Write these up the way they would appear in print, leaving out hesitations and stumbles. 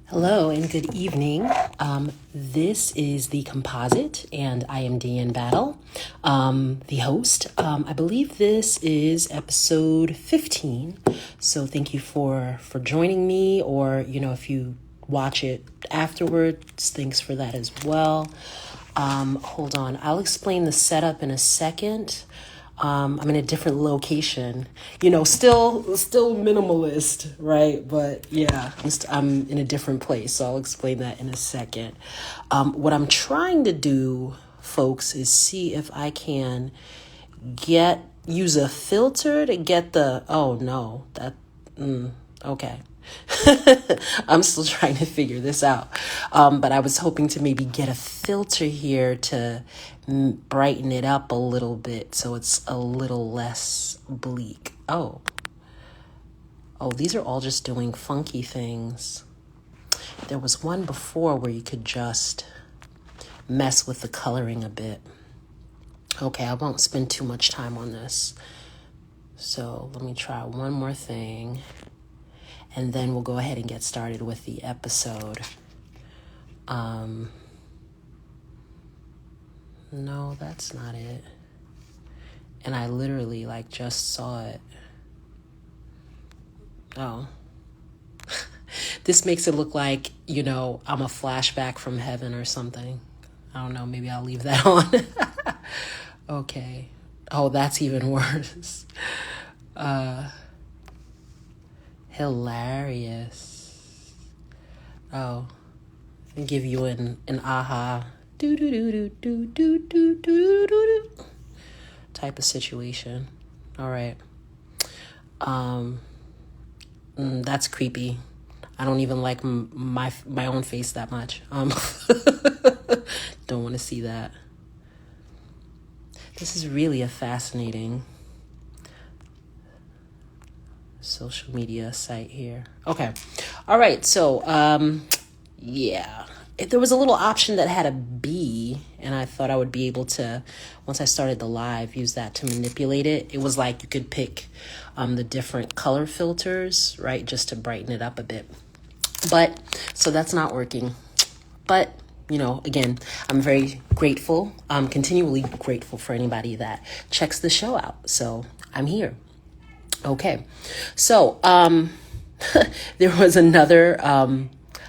Hello and good evening. This is the Composite, and I am Deanne Battle, the host. I believe this is episode 15. So thank you for joining me, or if you watch it afterwards, thanks for that as well. Hold on, I'll explain the setup in a second. I'm in a different location, still minimalist, right? But yeah, I'm in a different place. So I'll explain that in a second. What I'm trying to do, folks, is see if I can use a filter to get okay. I'm still trying to figure this out. But I was hoping to maybe get a filter here to brighten it up a little bit so it's a little less bleak. Oh, these are all just doing funky things. There was one before where you could just mess with the coloring a bit. Okay, I won't spend too much time on this. So let me try one more thing. And then we'll go ahead and get started with the episode. No, that's not it. And I literally just saw it. Oh. This makes it look like, I'm a flashback from heaven or something. I don't know, maybe I'll leave that on. Okay. Oh, that's even worse. Hilarious. Oh, I'll give you an aha do do do do do do do do do type of situation. All right. That's creepy. I don't even like my own face that much. Don't want to see that. This is really a fascinating social media site here. Okay. All right. So, yeah. There was a little option that had a B, and I thought I would be able to, once I started the live, use that to manipulate it. It was like you could pick the different color filters, right, just to brighten it up a bit. But, so that's not working. But, again, I'm very grateful, continually grateful for anybody that checks the show out. So I'm here. Okay, so there was another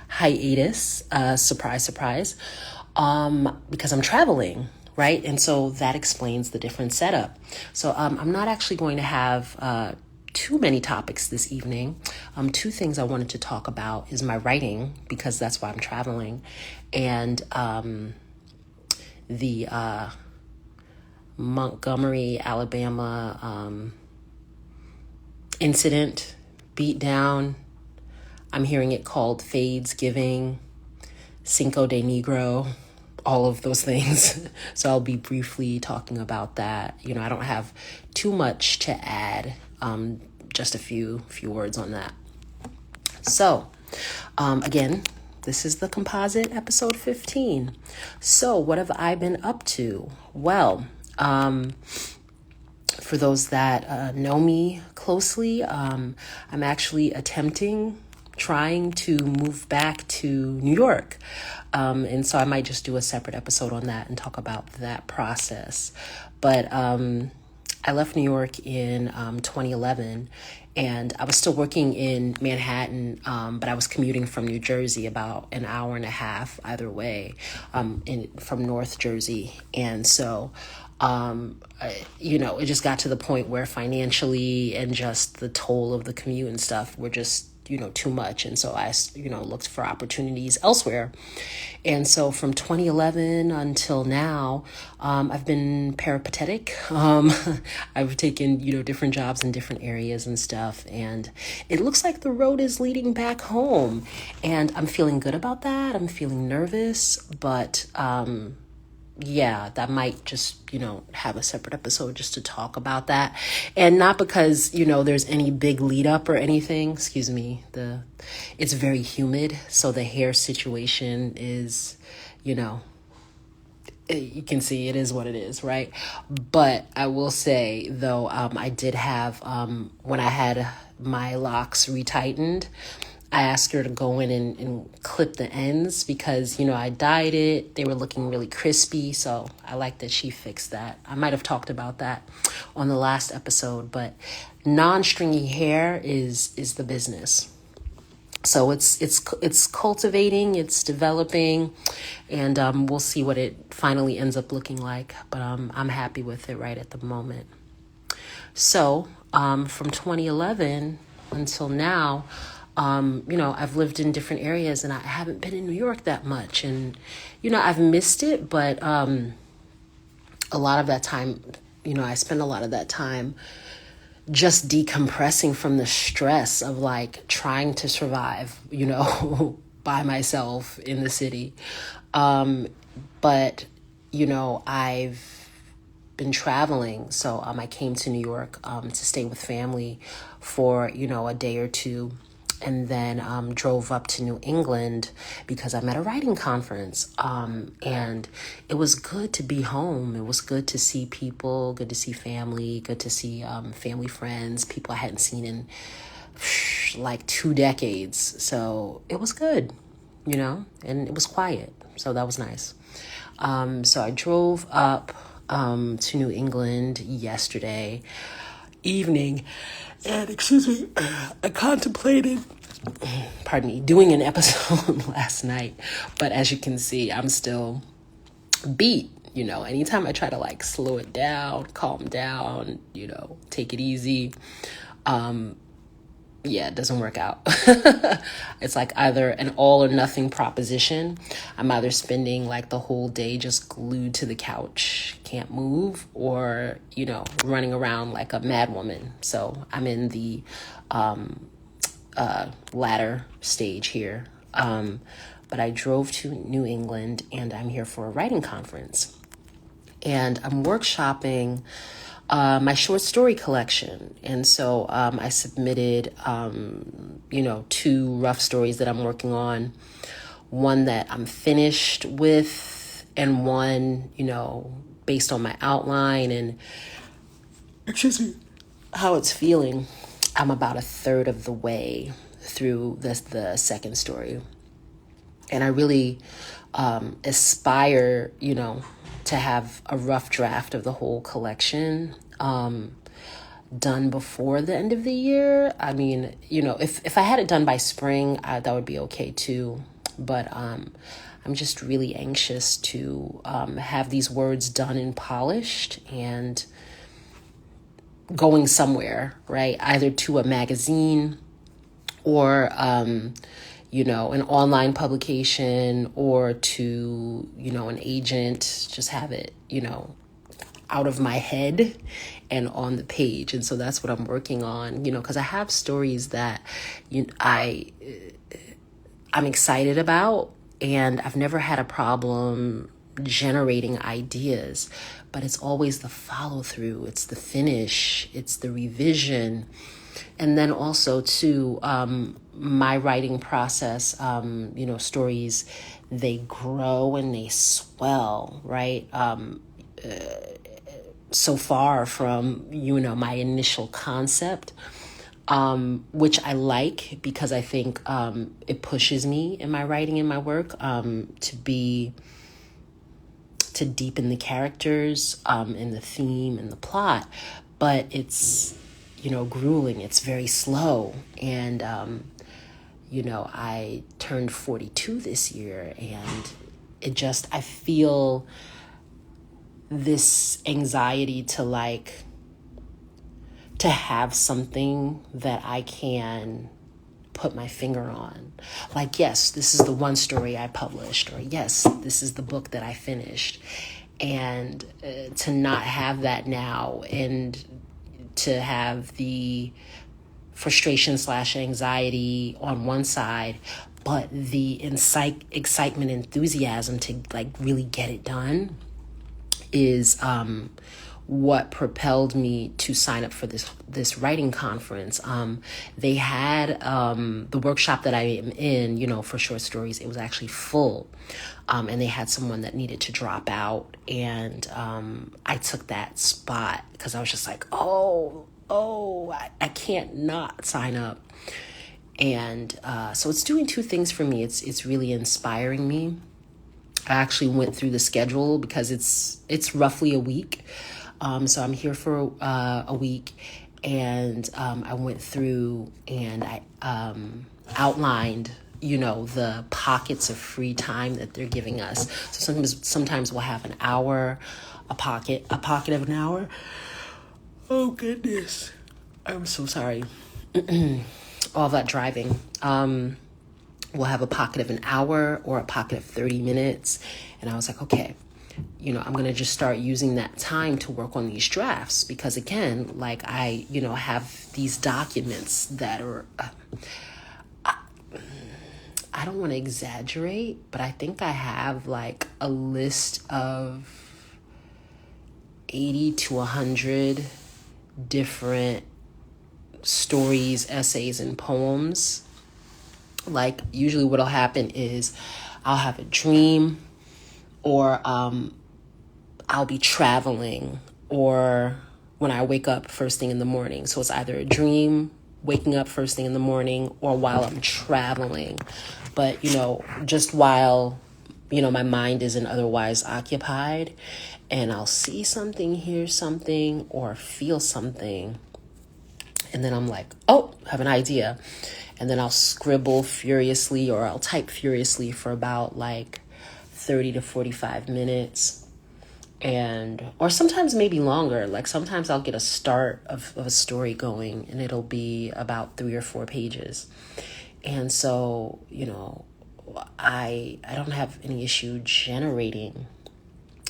hiatus, surprise, because I'm traveling, right? And so that explains the different setup. So I'm not actually going to have too many topics this evening. Two things I wanted to talk about is my writing, because that's why I'm traveling, and the Montgomery, Alabama incident, beat down. I'm hearing it called Fades Giving, Cinco de Negro, all of those things. So I'll be briefly talking about that. I don't have too much to add, just a few words on that. So, again, this is the Composite, episode 15. So what have I been up to? Well, for those that know me closely, I'm actually trying to move back to New York. And so I might just do a separate episode on that and talk about that process. But I left New York in 2011, and I was still working in Manhattan, but I was commuting from New Jersey about an hour and a half either way, from North Jersey. And so it just got to the point where financially and just the toll of the commute and stuff were just, too much. And so I, looked for opportunities elsewhere. And so from 2011 until now, I've been peripatetic. I've taken, different jobs in different areas and stuff. And it looks like the road is leading back home. And I'm feeling good about that. I'm feeling nervous, but, yeah, that might just, have a separate episode just to talk about that. And not because, there's any big lead up or anything. Excuse me. It's very humid. So the hair situation is, you can see it is what it is, right? But I will say, though, I did have, when I had my locks retightened, I asked her to go in and clip the ends because, I dyed it. They were looking really crispy. So I like that she fixed that. I might have talked about that on the last episode, but non-stringy hair is the business. So it's cultivating, it's developing, and we'll see what it finally ends up looking like. But I'm happy with it right at the moment. So from 2011 until now, I've lived in different areas and I haven't been in New York that much. And, I've missed it, but a lot of that time, I spend a lot of that time just decompressing from the stress of like trying to survive, by myself in the city. But, I've been traveling. So I came to New York to stay with family for, a day or two. And then drove up to New England because I'm at a writing conference. And it was good to be home. It was good to see people, good to see family, good to see family friends, people I hadn't seen in like 2 decades. So it was good, and it was quiet. So that was nice. So I drove up to New England yesterday evening. And I contemplated, doing an episode last night. But as you can see, I'm still beat. Anytime I try to like slow it down, calm down, take it easy, it doesn't work out. It's like either an all or nothing proposition. I'm either spending like the whole day just glued to the couch, can't move, or, running around like a mad woman. So I'm in the latter stage here. But I drove to New England and I'm here for a writing conference. And I'm workshopping my short story collection. And so I submitted, 2 rough stories that I'm working on. One that I'm finished with and one, based on my outline and how it's feeling. I'm about a third of the way through the second story. And I really aspire, to have a rough draft of the whole collection done before the end of the year. I mean, if I had it done by spring, that would be okay too. But I'm just really anxious to have these words done and polished and going somewhere, right? Either to a magazine or, an online publication or to, an agent, just have it, out of my head and on the page. And so that's what I'm working on, because I have stories that I'm excited about and I've never had a problem generating ideas, but it's always the follow through, it's the finish, it's the revision. And then also too, my writing process, stories, they grow and they swell, right? So far from, my initial concept, which I like because I think it pushes me in my writing and my work to deepen the characters and the theme and the plot. But it's, grueling. It's very slow. And, I turned 42 this year and I feel this anxiety to have something that I can put my finger on. Like, yes, this is the one story I published, or yes, this is the book that I finished. And to not have that now and to have the frustration / anxiety on one side, but the excitement, enthusiasm to really get it done is what propelled me to sign up for this writing conference. They had the workshop that I am in, for short stories. It was actually full, and they had someone that needed to drop out, and I took that spot because I was just like, I can't not sign up. And so it's doing two things for me. It's really inspiring me. I actually went through the schedule because it's roughly a week. So I'm here for a week, and I went through and I outlined, the pockets of free time that they're giving us. So sometimes we'll have an hour, a pocket of an hour. Oh goodness, I'm so sorry. All that driving. We'll have a pocket of an hour or a pocket of 30 minutes. And I was like, okay, I'm going to just start using that time to work on these drafts, because again, like I have these documents that are, I don't want to exaggerate, but I think I have like a list of 80 to 100 different stories, essays, and poems. Like usually what'll happen is I'll have a dream, or I'll be traveling, or when I wake up first thing in the morning. So it's either a dream, waking up first thing in the morning, or while I'm traveling. But, just while, my mind isn't otherwise occupied, and I'll see something, hear something, or feel something. And then I'm like, oh, I have an idea. And then I'll scribble furiously, or I'll type furiously for about like 30 to 45 minutes. Or sometimes maybe longer. Like sometimes I'll get a start of a story going, and it'll be about 3 or 4 pages. And so, I don't have any issue generating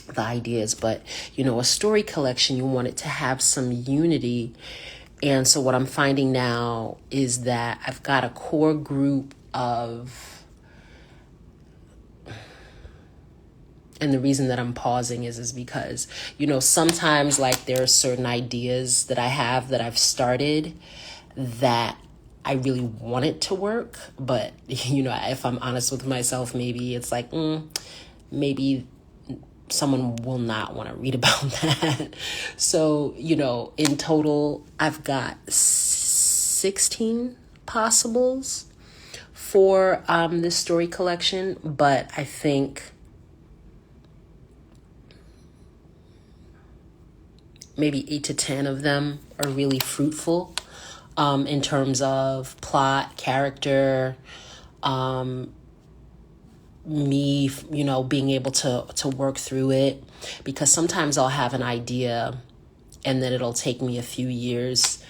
the ideas, but, a story collection, you want it to have some unity. And so what I'm finding now is that I've got a core group of, and the reason that I'm pausing is because, sometimes like there are certain ideas that I have that I've started that I really want it to work. But, if I'm honest with myself, maybe it's like, maybe someone will not want to read about that. So, in total, I've got 16 possibles for this story collection, but I think maybe 8 to 10 of them are really fruitful in terms of plot, character, me, being able to work through it, because sometimes I'll have an idea and then it'll take me a few years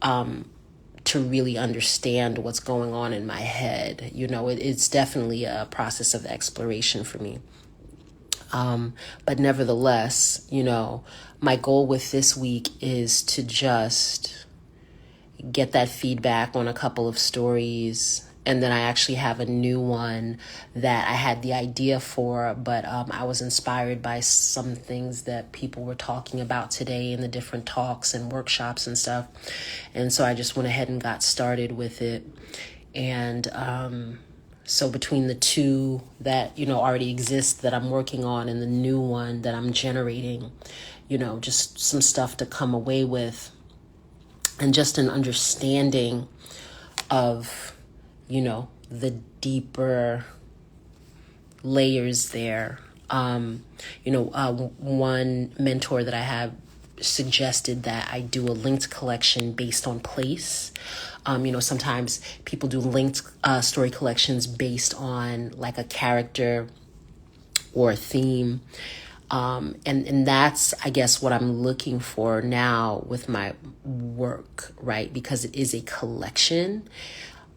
to really understand what's going on in my head. It's definitely a process of exploration for me. But nevertheless, my goal with this week is to just get that feedback on a couple of stories. And then I actually have a new one that I had the idea for, but I was inspired by some things that people were talking about today in the different talks and workshops and stuff. And so I just went ahead and got started with it. And so between the two that, already exist that I'm working on, and the new one that I'm generating, just some stuff to come away with, and just an understanding of, the deeper layers there. One mentor that I have suggested that I do a linked collection based on place. Sometimes people do linked story collections based on like a character or a theme. And that's, I guess, what I'm looking for now with my work, right? Because it is a collection,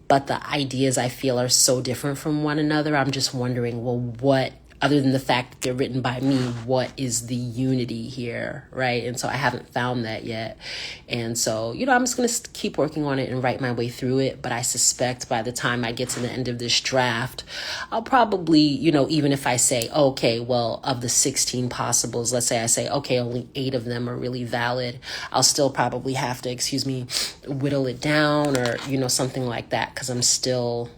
but the ideas I feel are so different from one another. I'm just wondering, well, what, other than the fact that they're written by me, what is the unity here, right? And so I haven't found that yet. And so, I'm just going to keep working on it and write my way through it. But I suspect by the time I get to the end of this draft, I'll probably, even if I say, okay, well, of the 16 possibles, let's say I say, okay, only 8 of them are really valid, I'll still probably have to, whittle it down, or, something like that. Because I'm still,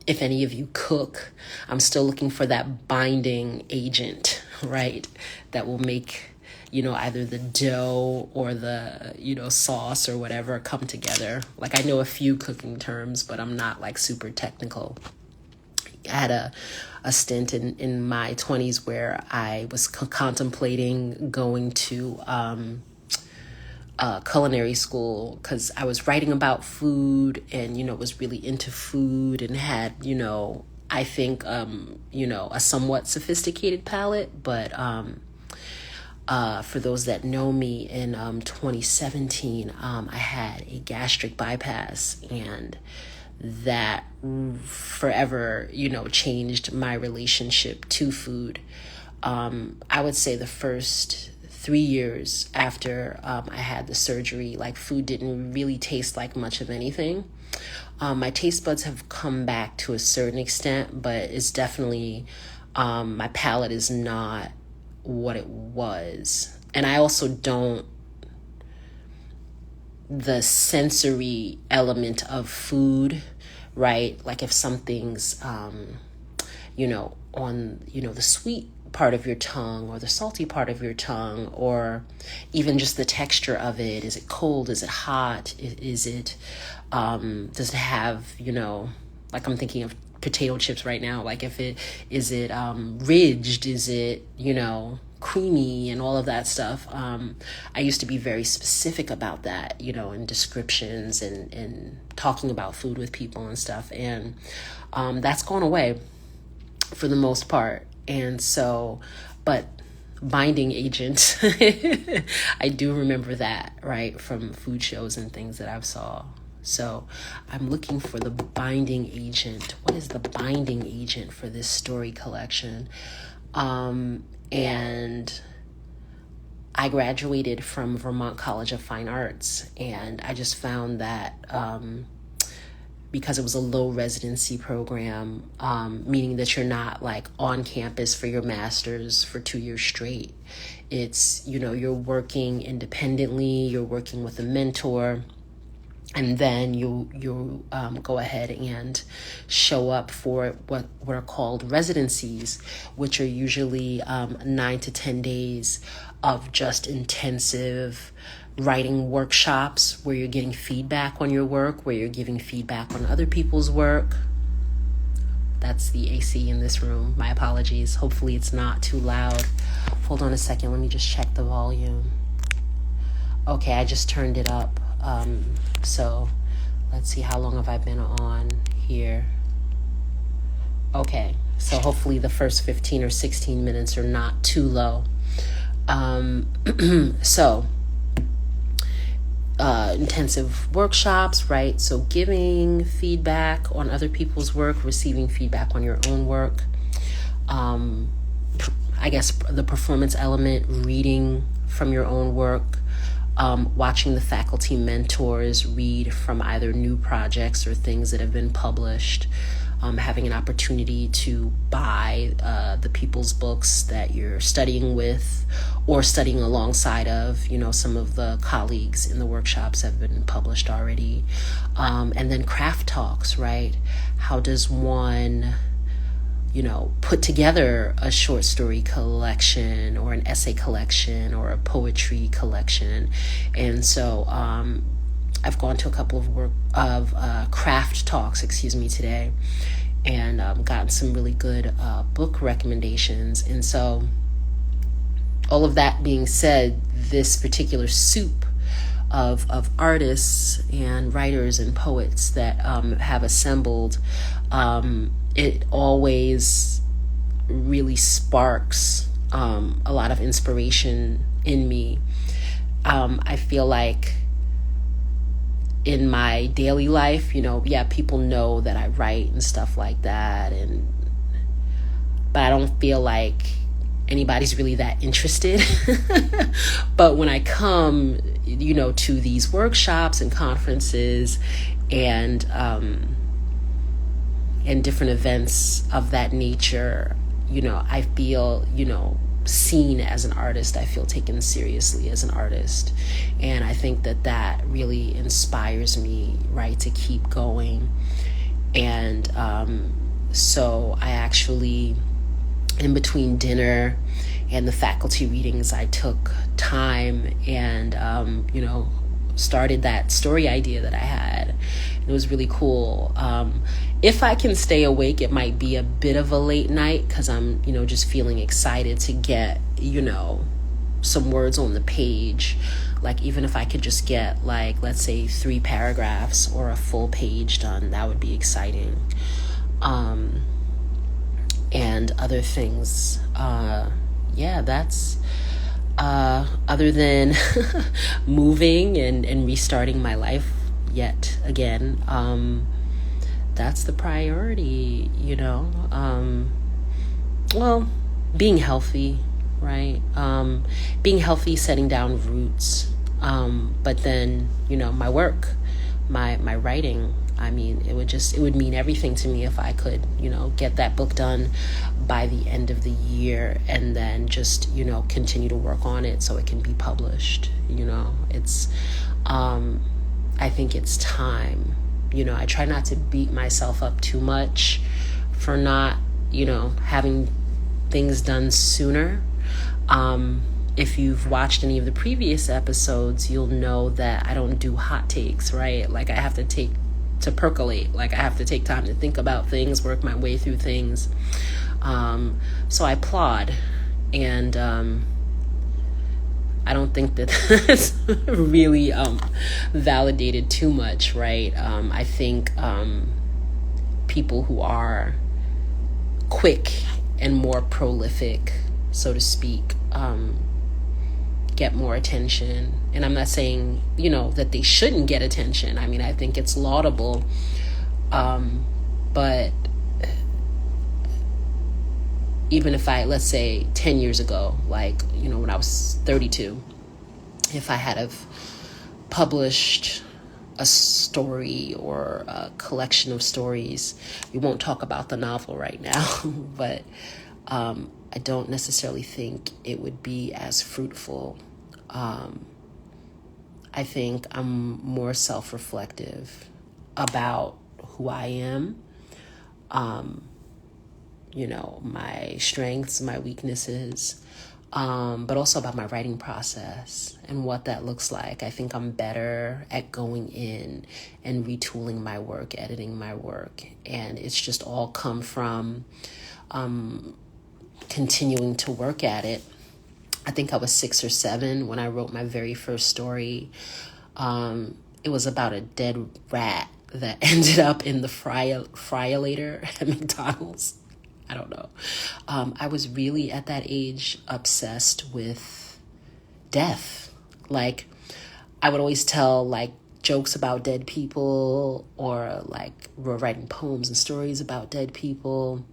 if any of you cook, I'm still looking for that binding agent, right? That will make, either the dough or the, sauce or whatever come together. Like, I know a few cooking terms, but I'm not like super technical. I had a stint in my 20s where I was contemplating going to culinary school because I was writing about food and, was really into food and had, I think, a somewhat sophisticated palate. But for those that know me, in 2017, I had a gastric bypass, and that forever, changed my relationship to food. I would say the first 3 years after I had the surgery, like, food didn't really taste like much of anything. My taste buds have come back to a certain extent, but it's definitely, my palate is not what it was. And I also don't, the sensory element of food, right? Like, if something's, on, the sweet part of your tongue or the salty part of your tongue, or even just the texture of it. Is it cold? Is it hot? Is it, does it have, like, I'm thinking of potato chips right now. Like, is it ridged? Is it, creamy and all of that stuff? I used to be very specific about that, in descriptions and talking about food with people and stuff. And that's gone away for the most part. And so, but binding agent, I do remember that, right, from food shows and things that I've saw. So I'm looking for the binding agent. What is the binding agent for this story collection? And I graduated from Vermont College of Fine Arts, and I just found that because it was a low residency program, meaning that you're not like on campus for your master's for 2 years straight. It's, you're working independently, you're working with a mentor, and then you go ahead and show up for what are called residencies, which are usually 9 to 10 days of just intensive writing workshops where you're getting feedback on your work, where you're giving feedback on other people's work. That's the AC in this room. My apologies. Hopefully it's not too loud. Hold on a second. Let me just check the volume. Okay, I just turned it up. So let's see, how long have I been on here? Okay, so hopefully the first 15 or 16 minutes are not too low. So intensive workshops, right? So giving feedback on other people's work, receiving feedback on your own work. I guess the performance element, reading from your own work, watching the faculty mentors read from either new projects or things that have been published, having an opportunity to buy the people's books that you're studying with or studying alongside of. Some of the colleagues in the workshops have been published already. And then craft talks, right? How does one put together a short story collection or an essay collection or a poetry collection? And so I've gone to a couple of craft talks, today, and gotten some really good book recommendations. And so, all of that being said, this particular soup of artists and writers and poets that have assembled, it always really sparks a lot of inspiration in me. I feel like in my daily life, people know that I write and stuff like that, but I don't feel like anybody's really that interested. But when I come, to these workshops and conferences and different events of that nature, I feel, seen as an artist. I feel taken seriously as an artist. And I think that really inspires me, right, to keep going. And so I actually, in between dinner and the faculty readings, I took time and, started that story idea that I had. It was really cool. If I can stay awake, it might be a bit of a late night because I'm, just feeling excited to get, some words on the page. Like, even if I could just get, like, let's say 3 paragraphs or a full page done, that would be exciting. And other things. That's other than moving and restarting my life yet again. That's the priority, being healthy, right? Being healthy, setting down roots. But then, my work, my writing, it would mean everything to me if I could, get that book done by the end of the year and then just, continue to work on it so it can be published. It's, I think it's time. I try not to beat myself up too much for not, having things done sooner. If you've watched any of the previous episodes, you'll know that I don't do hot takes, right? Like, I have to percolate. Like, I have to take time to think about things, work my way through things. So I plod, and I don't think that that's really validated too much, right? I think people who are quick and more prolific, so to speak, get more attention. And I'm not saying, that they shouldn't get attention. I think it's laudable. But even if let's say 10 years ago, like, when I was 32, if I had have published a story or a collection of stories, we won't talk about the novel right now, but I don't necessarily think it would be as fruitful. I think I'm more self-reflective about who I am, my strengths, my weaknesses, but also about my writing process and what that looks like. I think I'm better at going in and retooling my work, editing my work, and it's just all come from continuing to work at it. I think I was 6 or 7 when I wrote my very first story. It was about a dead rat that ended up in the fryolator at McDonald's. I don't know. I was really at that age obsessed with death. Like, I would always tell like jokes about dead people, or like we're writing poems and stories about dead people.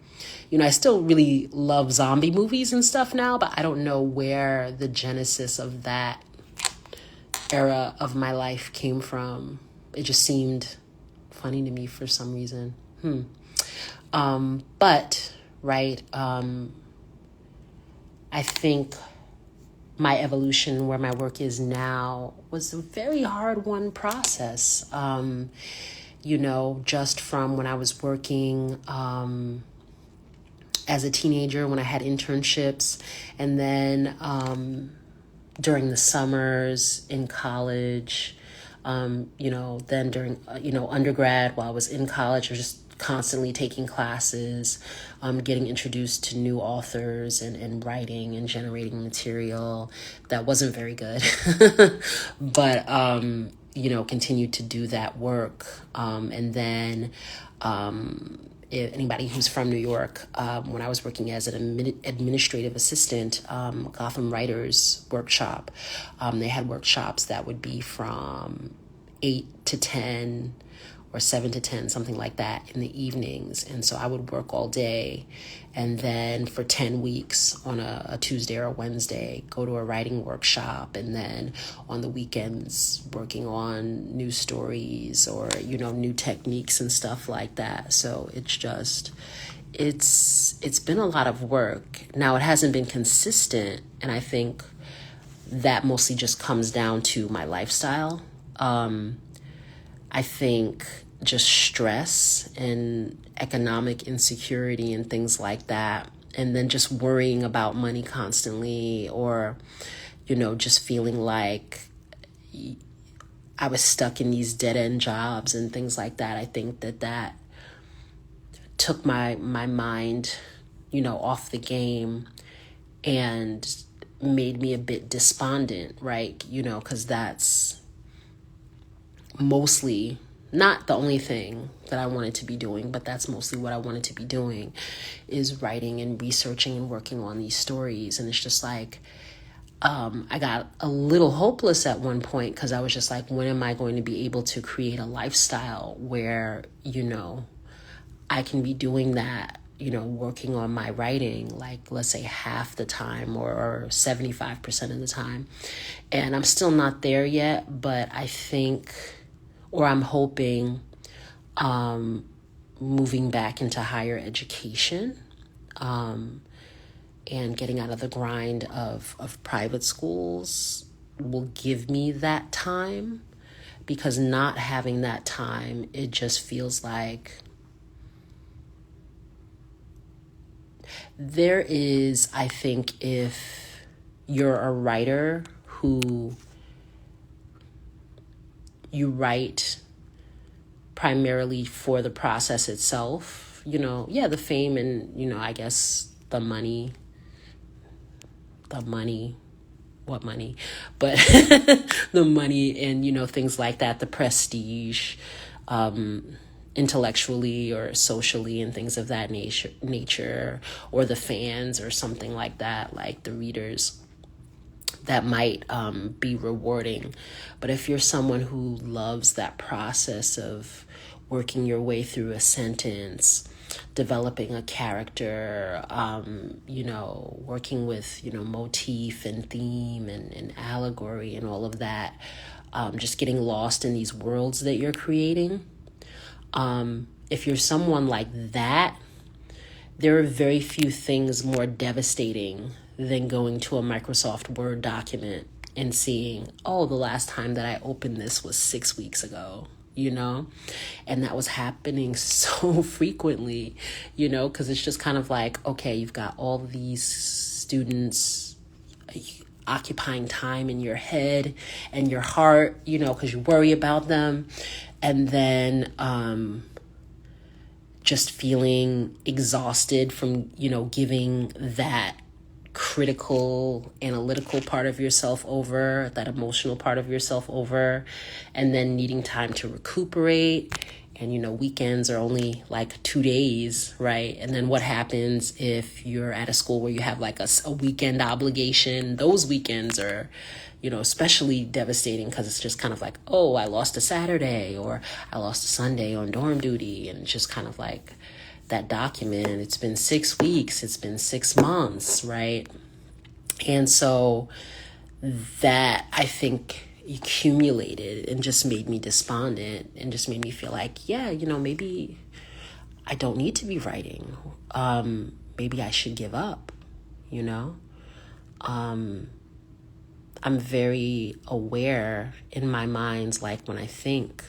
I still really love zombie movies and stuff now, but I don't know where the genesis of that era of my life came from. It just seemed funny to me for some reason. But right, I think my evolution where my work is now was a very hard-won process. Just from when I was working as a teenager, when I had internships, and then during the summers in college, then during, undergrad while I was in college, I was just constantly taking classes, getting introduced to new authors and writing and generating material that wasn't very good, but, continued to do that work. And then, if anybody who's from New York, when I was working as an administrative assistant, Gotham Writers Workshop, they had workshops that would be from 8 to 10 or 7 to 10, something like that, in the evenings. And so I would work all day, and then for 10 weeks on a Tuesday or a Wednesday, go to a writing workshop, and then on the weekends working on new stories or, new techniques and stuff like that. So it's been a lot of work. Now, it hasn't been consistent, and I think that mostly just comes down to my lifestyle. I think just stress and economic insecurity and things like that and then just worrying about money constantly, or, just feeling like I was stuck in these dead end jobs and things like that. I think that took my mind, off the game, and made me a bit despondent, right? Because that's mostly not the only thing that I wanted to be doing, but that's mostly what I wanted to be doing, is writing and researching and working on these stories. And it's just like, I got a little hopeless at one point, because I was just like, when am I going to be able to create a lifestyle where, I can be doing that, working on my writing, like, let's say half the time, or 75% of the time. And I'm still not there yet, but I think, or I'm hoping, moving back into higher education, and getting out of the grind of private schools will give me that time, because not having that time, it just feels like there is, I think, if you're a writer who you write primarily for the process itself, the fame and, I guess the money, what money, but the money and, things like that, the prestige, intellectually or socially and things of that nature, or the fans or something like that, like the readers, that might be rewarding. But if you're someone who loves that process of working your way through a sentence, developing a character, working with, motif and theme and allegory and all of that, just getting lost in these worlds that you're creating. If you're someone like that, there are very few things more devastating than going to a Microsoft Word document and seeing, oh, the last time that I opened this was 6 weeks ago, and that was happening so frequently, because it's just kind of like, okay, you've got all these students occupying time in your head and your heart, because you worry about them. And then just feeling exhausted from, giving that critical, analytical part of yourself over, that emotional part of yourself over, and then needing time to recuperate. And, weekends are only like 2 days, right? And then what happens if you're at a school where you have like a weekend obligation? Those weekends are, especially devastating, because it's just kind of like, oh, I lost a Saturday, or I lost a Sunday on dorm duty. And it's just kind of like that document. It's been 6 weeks. It's been 6 months, right? And so that, I think, accumulated and just made me despondent, and just made me feel like, yeah, maybe I don't need to be writing. Maybe I should give up, I'm very aware in my mind, like when I think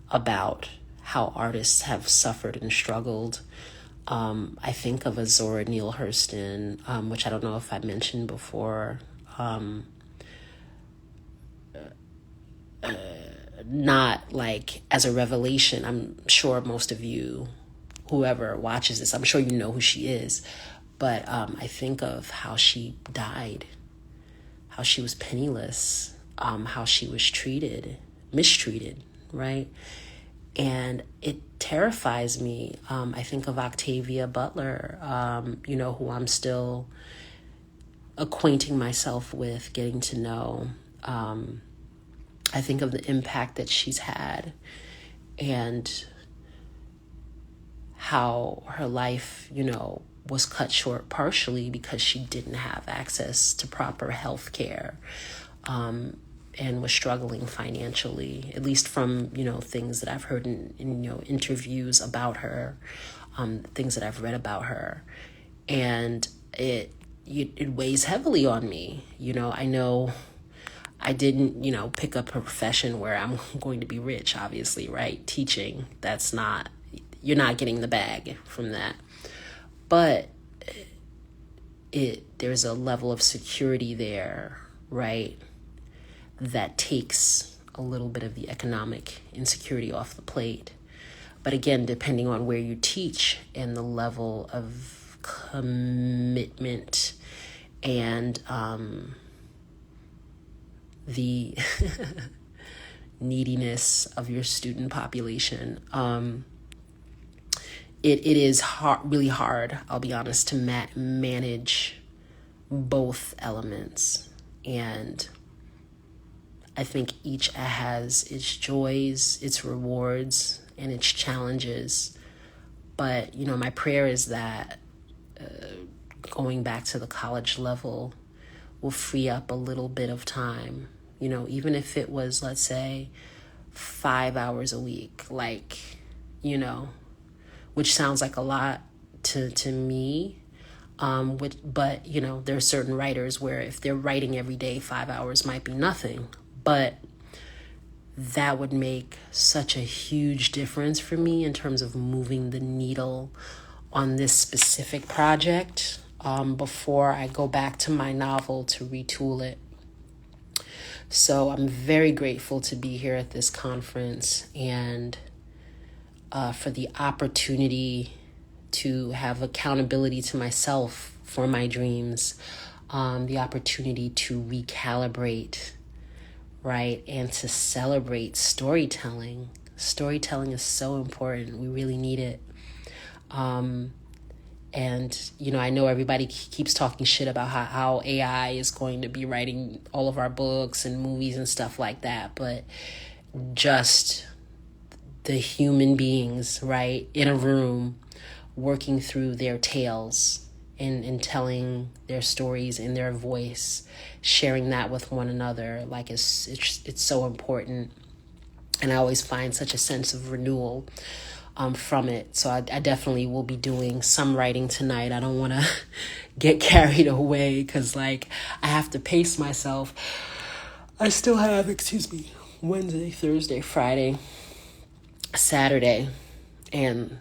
about how artists have suffered and struggled, I think of a Zora Neale Hurston, which I don't know if I mentioned before, not like as a revelation. I'm sure most of you, whoever watches this, I'm sure you know who she is, but I think of how she died, how she was penniless, how she was mistreated, right? And it terrifies me. I think of Octavia Butler, who I'm still acquainting myself with, getting to know. I think of the impact that she's had, and how her life, was cut short partially because she didn't have access to proper health care, and was struggling financially, at least from, things that I've heard in interviews about her, things that I've read about her. And it weighs heavily on me. I know I didn't, pick up a profession where I'm going to be rich, obviously, right? Teaching, you're not getting the bag from that. But there's a level of security there, right, that takes a little bit of the economic insecurity off the plate. But again, depending on where you teach and the level of commitment and the neediness of your student population, it is really hard, I'll be honest, to manage both elements. And I think each has its joys, its rewards, and its challenges. But, my prayer is that going back to the college level will free up a little bit of time, even if it was, let's say, 5 hours a week, which sounds like a lot to me. But there are certain writers where if they're writing every day, 5 hours might be nothing. But that would make such a huge difference for me in terms of moving the needle on this specific project before I go back to my novel to retool it. So I'm very grateful to be here at this conference and for the opportunity to have accountability to myself for my dreams, the opportunity to recalibrate, right, and to celebrate storytelling. Storytelling is so important. We really need it. And, I know everybody keeps talking shit about how AI is going to be writing all of our books and movies and stuff like that. But just the human beings, right, in a room working through their tales and telling their stories in their voice, sharing that with one another, it's so important. And I always find such a sense of renewal from it. So I definitely will be doing some writing tonight. I don't want to get carried away because I have to pace myself. I still have, Wednesday, Thursday, Friday, Saturday, and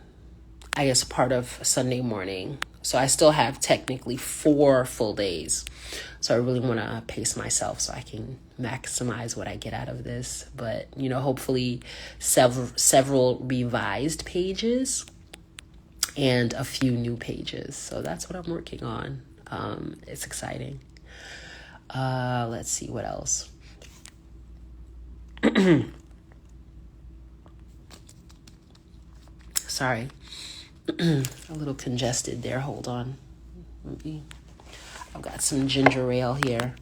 I guess part of Sunday morning. So I still have technically 4 full days. So I really want to pace myself so I can maximize what I get out of this. But, hopefully several revised pages and a few new pages. So that's what I'm working on. It's exciting. Let's see what else. Sorry. A little congested there. Hold on. Maybe I've got some ginger ale here.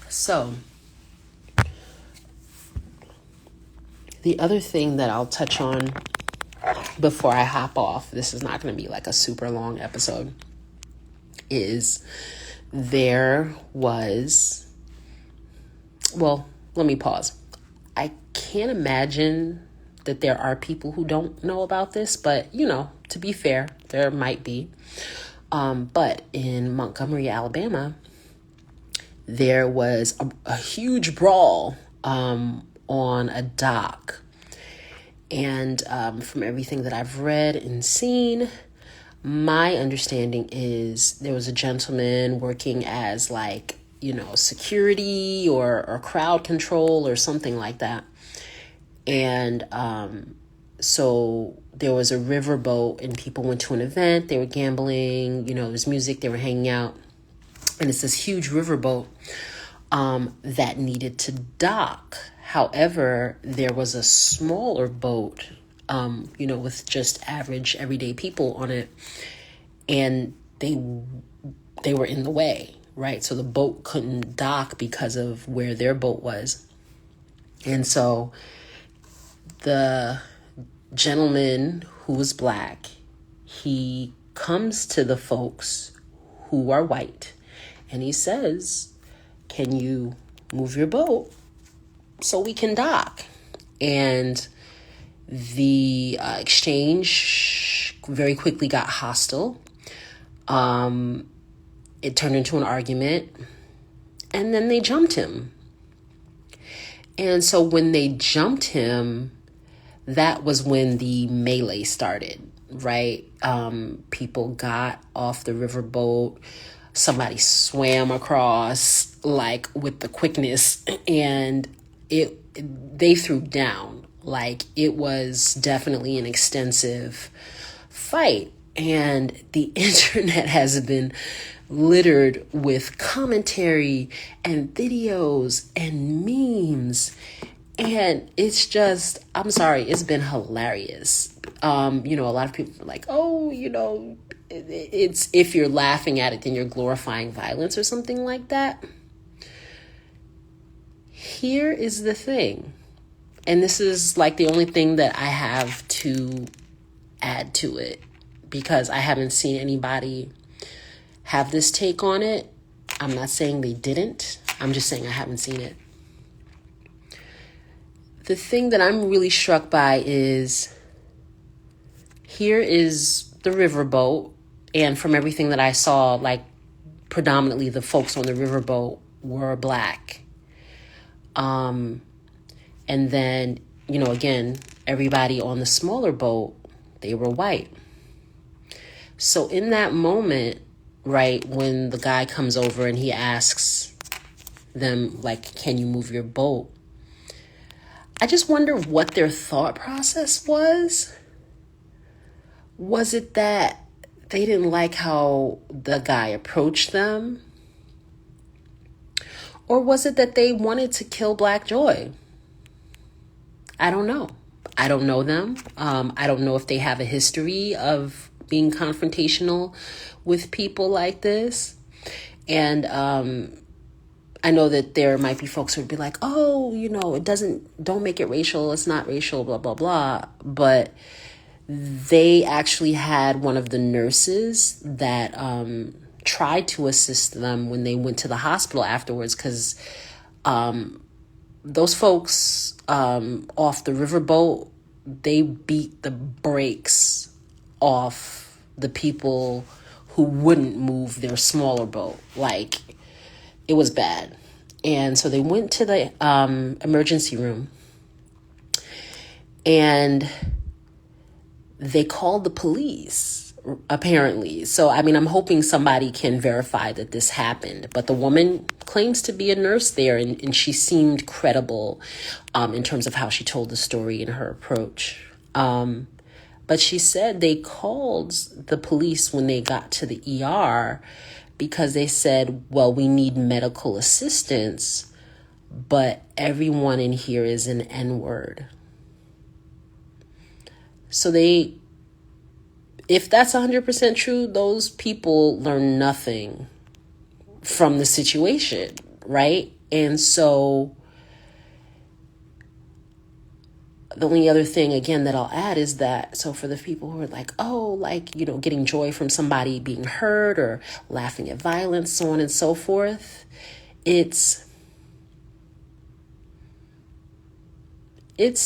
So, the other thing that I'll touch on before I hop off, this is not going to be a super long episode, is there was, well, let me pause. I can't imagine that there are people who don't know about this, but, to be fair, there might be. But in Montgomery, Alabama, there was a huge brawl on a dock. And from everything that I've read and seen, my understanding is there was a gentleman working as security or crowd control or something like that. And so there was a riverboat and people went to an event. They were gambling, there was music, they were hanging out. And it's this huge riverboat that needed to dock. However, there was a smaller boat, with just average everyday people on it. And they were in the way, right? So the boat couldn't dock because of where their boat was. And so the gentleman who was black, he comes to the folks who are white and he says, "Can you move your boat so we can dock?" And the exchange very quickly got hostile. It turned into an argument, and then they jumped him. And so when they jumped him, that was when the melee started, right? People got off the riverboat. Somebody swam across like with the quickness, and they threw down. Like, it was definitely an extensive fight. And the internet has been littered with commentary and videos and memes. And it's just, I'm sorry, it's been hilarious. A lot of people are like, oh, it's, if you're laughing at it, then you're glorifying violence or something like that. Here is the thing. And this is like the only thing that I have to add to it, because I haven't seen anybody have this take on it. I'm not saying they didn't. I'm just saying I haven't seen it. The thing that I'm really struck by is, here is the riverboat. And from everything that I saw, like, predominantly the folks on the riverboat were black. And then, again, everybody on the smaller boat, they were white. So in that moment, right, when the guy comes over and he asks them, like, can you move your boat? I just wonder what their thought process was. Was it that they didn't like how the guy approached them? Or was it that they wanted to kill Black Joy? I don't know. I don't know them. I don't know if they have a history of being confrontational with people like this. And I know that there might be folks who would be like, oh, don't make it racial. It's not racial, blah, blah, blah. But they actually had one of the nurses that tried to assist them when they went to the hospital afterwards, because those folks off the riverboat, they beat the brakes off the people who wouldn't move their smaller boat. Like, it was bad. And so they went to the emergency room, and they called the police, apparently. So, I'm hoping somebody can verify that this happened. But the woman claims to be a nurse there, and she seemed credible in terms of how she told the story and her approach. But she said they called the police when they got to the ER because they said, well, we need medical assistance, but everyone in here is an N-word. So if that's 100% true, those people learn nothing from the situation, right? And so the only other thing, again, that I'll add is that, so for the people who are like, oh, like, getting joy from somebody being hurt or laughing at violence, so on and so forth, it's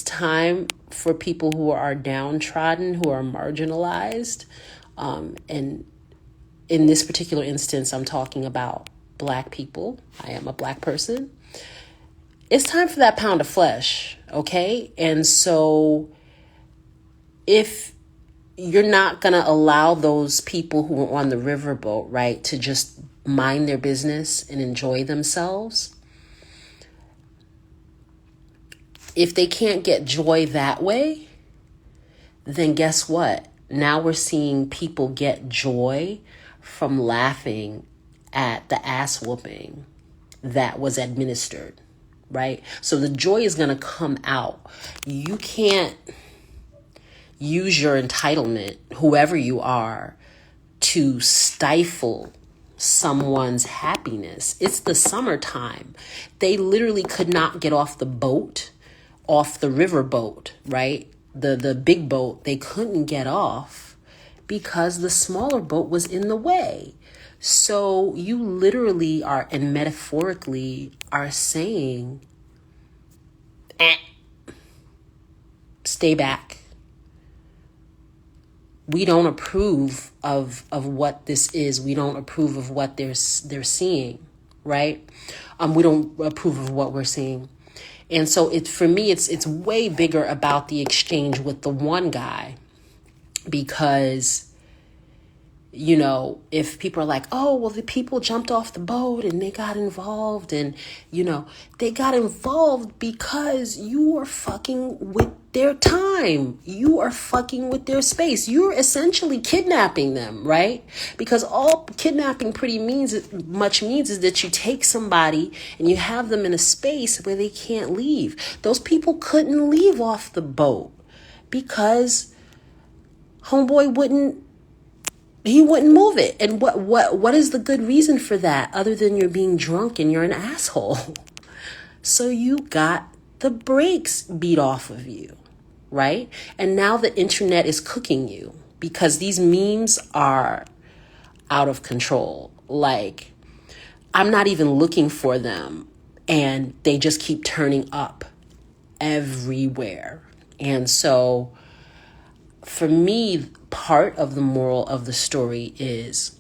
time for people who are downtrodden, who are marginalized. And in this particular instance, I'm talking about Black people. I am a Black person. It's time for that pound of flesh, okay? And so if you're not going to allow those people who are on the riverboat, right, to just mind their business and enjoy themselves, if they can't get joy that way, then guess what? Now we're seeing people get joy from laughing at the ass whooping that was administered, right? So the joy is going to come out. You can't use your entitlement, whoever you are, to stifle someone's happiness. It's the summertime. They literally could not get off the boat, off the river boat, right? The big boat, they couldn't get off because the smaller boat was in the way. So you literally are, and metaphorically are saying, stay back. We don't approve of what this is. We don't approve of what they're seeing, right? We don't approve of what we're seeing. And so for me, it's way bigger about the exchange with the one guy, because, you know, if people are like, oh, well, the people jumped off the boat and they got involved, and, you know, they got involved because you are fucking with their time. You are fucking with their space. You're essentially kidnapping them, right? Because all kidnapping pretty much means is that you take somebody and you have them in a space where they can't leave. Those people couldn't leave off the boat because homeboy wouldn't move it. And what is the good reason for that other than you're being drunk and you're an asshole? So you got the brakes beat off of you, right? And now the internet is cooking you because these memes are out of control. Like, I'm not even looking for them and they just keep turning up everywhere. And so for me, part of the moral of the story is,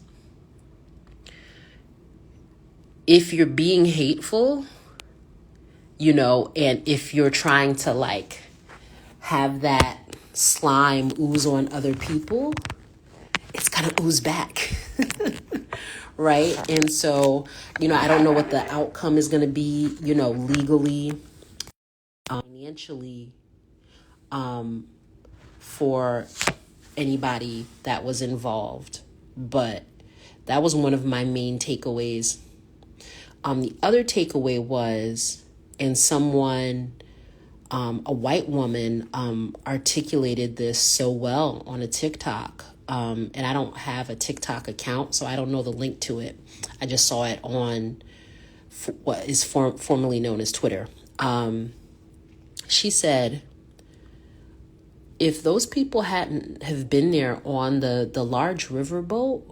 if you're being hateful, you know, and if you're trying to like have that slime ooze on other people, it's gonna ooze back. Right? And so, you know, I don't know what the outcome is gonna be, you know, legally, financially, for anybody that was involved. But that was one of my main takeaways. The other takeaway was, and someone, a white woman, articulated this so well on a TikTok. And I don't have a TikTok account, so I don't know the link to it. I just saw it on what is formerly known as Twitter. She said, if those people hadn't have been there on the large riverboat,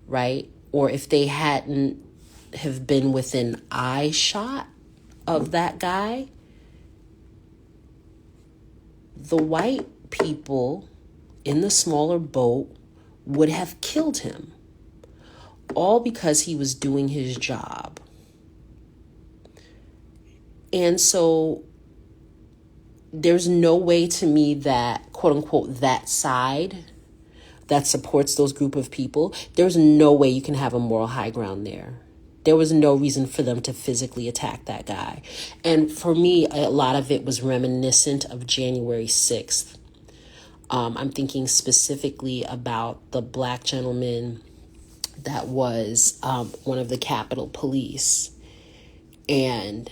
right, or if they hadn't have been within eye shot of that guy, the white people in the smaller boat would have killed him, all because he was doing his job. And so there's no way to me that, quote unquote, that side that supports those group of people, there's no way you can have a moral high ground there. There was no reason for them to physically attack that guy. And for me, a lot of it was reminiscent of January 6th. I'm thinking specifically about the black gentleman that was one of the Capitol Police, and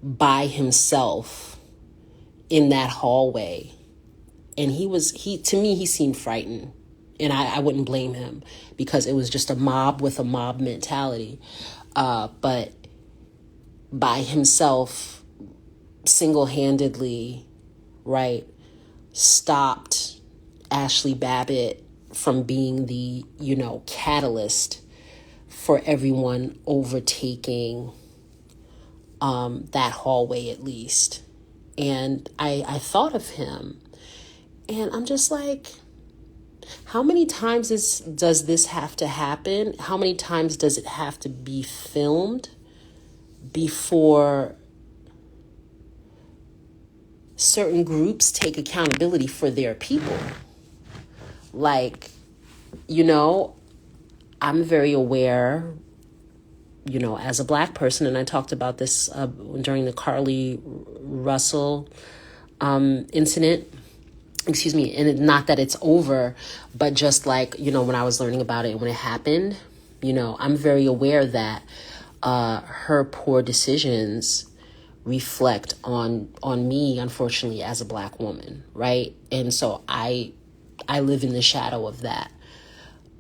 by himself in that hallway. And to me, he seemed frightened. And I wouldn't blame him, because it was just a mob with a mob mentality. But by himself, single-handedly, right, stopped Ashley Babbitt from being the, you know, catalyst for everyone overtaking that hallway, at least. And I thought of him, and I'm just like, how many times does this have to happen? How many times does it have to be filmed before certain groups take accountability for their people? Like, you know, I'm very aware, you know, as a black person, and I talked about this during the Carly Russell incident. Excuse me, and not that it's over, but just like, you know, when I was learning about it, when it happened, you know, I'm very aware that her poor decisions reflect on me, unfortunately, as a black woman, right? And so I live in the shadow of that.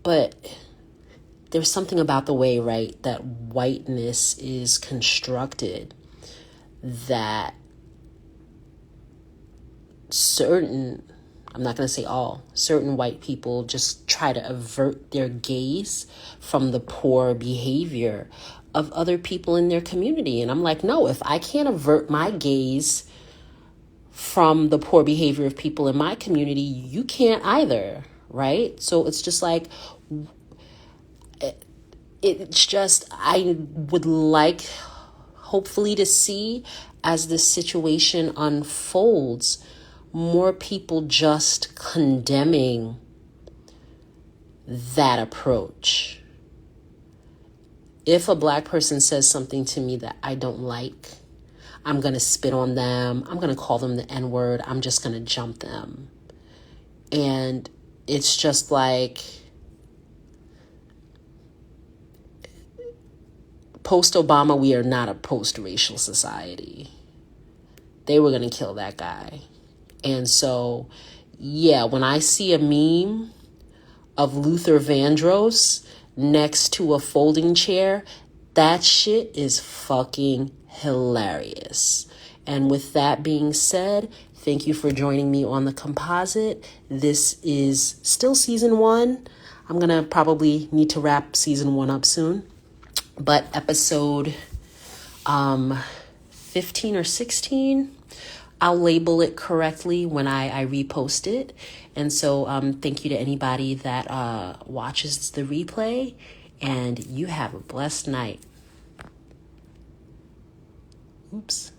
But there's something about the way, right, that whiteness is constructed, that certain, I'm not going to say all, certain white people just try to avert their gaze from the poor behavior of other people in their community. And I'm like, no, if I can't avert my gaze from the poor behavior of people in my community, you can't either, right? So it's just like, it's just, I would like, hopefully, to see as this situation unfolds, more people just condemning that approach. If a Black person says something to me that I don't like, I'm going to spit on them. I'm going to call them the N-word. I'm just going to jump them. And it's just like, post-Obama, we are not a post-racial society. They were going to kill that guy. And so, yeah, when I see a meme of Luther Vandross next to a folding chair, that shit is fucking hilarious. And with that being said, thank you for joining me on the Composite. This is still season 1. I'm going to probably need to wrap season 1 up soon. But episode 15 or 16, I'll label it correctly when I repost it. And so thank you to anybody that watches the replay. And you have a blessed night. Oops.